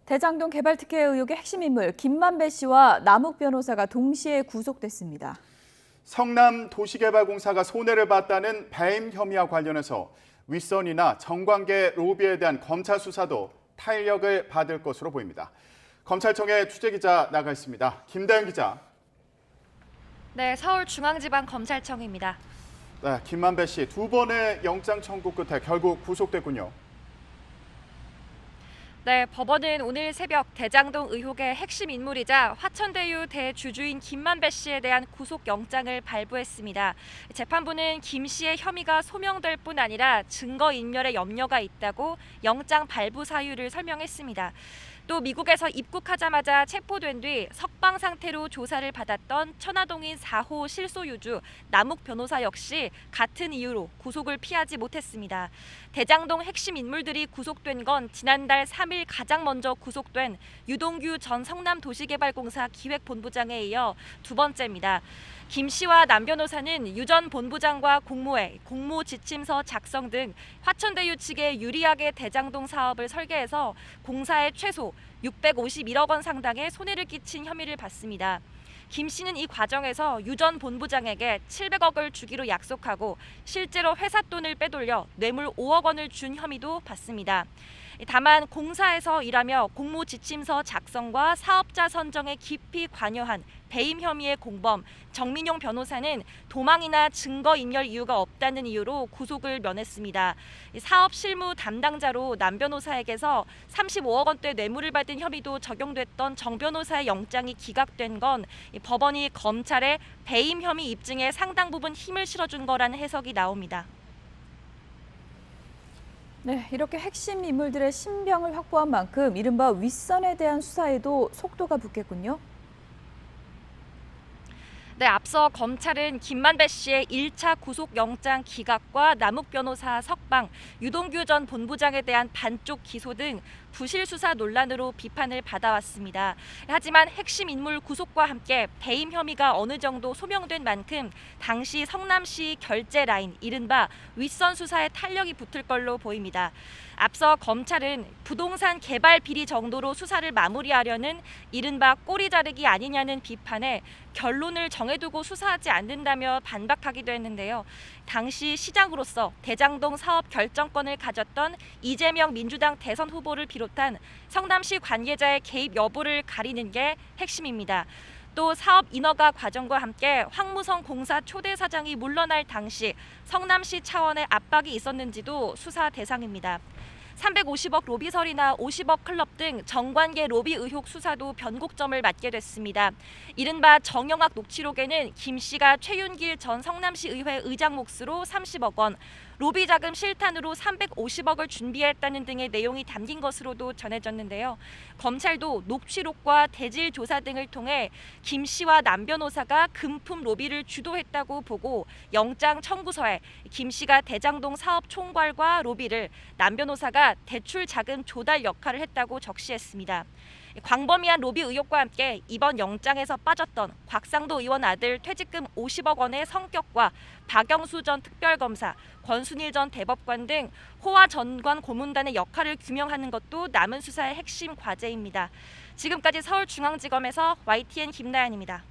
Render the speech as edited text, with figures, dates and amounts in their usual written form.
대장동 개발 특혜 의혹의 핵심 인물 김만배 씨와 남욱 변호사가 동시에 구속됐습니다. 성남도시개발공사가 손해를 봤다는 배임 혐의와 관련해서 윗선이나 정관계 로비에 대한 검찰 수사도 탄력을 받을 것으로 보입니다. 검찰청에 취재기자 나가 있습니다. 김다영 기자. 네, 서울중앙지방검찰청입니다. 네, 김만배 씨 두 번의 영장 청구 끝에 결국 구속됐군요. 네, 법원은 오늘 새벽 대장동 의혹의 핵심 인물이자 화천대유 대주주인 김만배 씨에 대한 구속영장을 발부했습니다. 재판부는 김 씨의 혐의가 소명될 뿐 아니라 증거인멸의 염려가 있다고 영장 발부 사유를 설명했습니다. 또 미국에서 입국하자마자 체포된 뒤 석방 상태로 조사를 받았던 천화동인 4호 실소유주 남욱 변호사 역시 같은 이유로 구속을 피하지 못했습니다. 대장동 핵심 인물들이 구속된 건 지난달 3일 가장 먼저 구속된 유동규 전 성남도시개발공사 기획본부장에 이어 두 번째입니다. 김 씨와 남 변호사는 유 전 본부장과 공모해 공모 지침서 작성 등 화천대유 측에 유리하게 대장동 사업을 설계해서 공사에 최소 651억 원 상당의 손해를 끼친 혐의를 받습니다. 김 씨는 이 과정에서 유 전 본부장에게 700억을 주기로 약속하고 실제로 회사 돈을 빼돌려 뇌물 5억 원을 준 혐의도 받습니다. 다만 공사에서 일하며 공모 지침서 작성과 사업자 선정에 깊이 관여한 배임 혐의의 공범 정민용 변호사는 도망이나 증거인멸 이유가 없다는 이유로 구속을 면했습니다. 사업 실무 담당자로 남 변호사에게서 35억 원대 뇌물을 받은 혐의도 적용됐던 정 변호사의 영장이 기각된 건 법원이 검찰의 배임 혐의 입증에 상당 부분 힘을 실어준 거라는 해석이 나옵니다. 네, 이렇게 핵심 인물들의 신병을 확보한 만큼 이른바 윗선에 대한 수사에도 속도가 붙겠군요. 네, 앞서 검찰은 김만배 씨의 1차 구속영장 기각과 남욱 변호사 석방, 유동규 전 본부장에 대한 반쪽 기소 등 부실 수사 논란으로 비판을 받아왔습니다. 하지만 핵심 인물 구속과 함께 배임 혐의가 어느 정도 소명된 만큼 당시 성남시 결제 라인, 이른바 윗선 수사에 탄력이 붙을 걸로 보입니다. 앞서 검찰은 부동산 개발 비리 정도로 수사를 마무리하려는 이른바 꼬리 자르기 아니냐는 비판에 결론을 정해두고 수사하지 않는다며 반박하기도 했는데요. 당시 시장으로서 대장동 사업 결정권을 가졌던 이재명 민주당 대선 후보를 비롯한 성남시 관계자의 개입 여부를 가리는 게 핵심입니다. 또 사업 인허가 과정과 함께 황무성 공사 초대 사장이 물러날 당시 성남시 차원의 압박이 있었는지도 수사 대상입니다. 350억 로비설이나 50억 클럽 등 정관계 로비 의혹 수사도 변곡점을 맞게 됐습니다. 이른바 정영학 녹취록에는 김 씨가 최윤길 전 성남시 의회 의장 몫으로 30억 원, 로비 자금 실탄으로 350억을 준비했다는 등의 내용이 담긴 것으로도 전해졌는데요. 검찰도 녹취록과 대질 조사 등을 통해 김 씨와 남 변호사가 금품 로비를 주도했다고 보고 영장 청구서에 김 씨가 대장동 사업 총괄과 로비를, 남 변호사가 대출 자금 조달 역할을 했다고 적시했습니다. 광범위한 로비 의혹과 함께 이번 영장에서 빠졌던 곽상도 의원 아들 퇴직금 50억 원의 성격과 박영수 전 특별검사, 권순일 전 대법관 등 호화 전관 고문단의 역할을 규명하는 것도 남은 수사의 핵심 과제입니다. 지금까지 서울중앙지검에서 YTN 김나연입니다.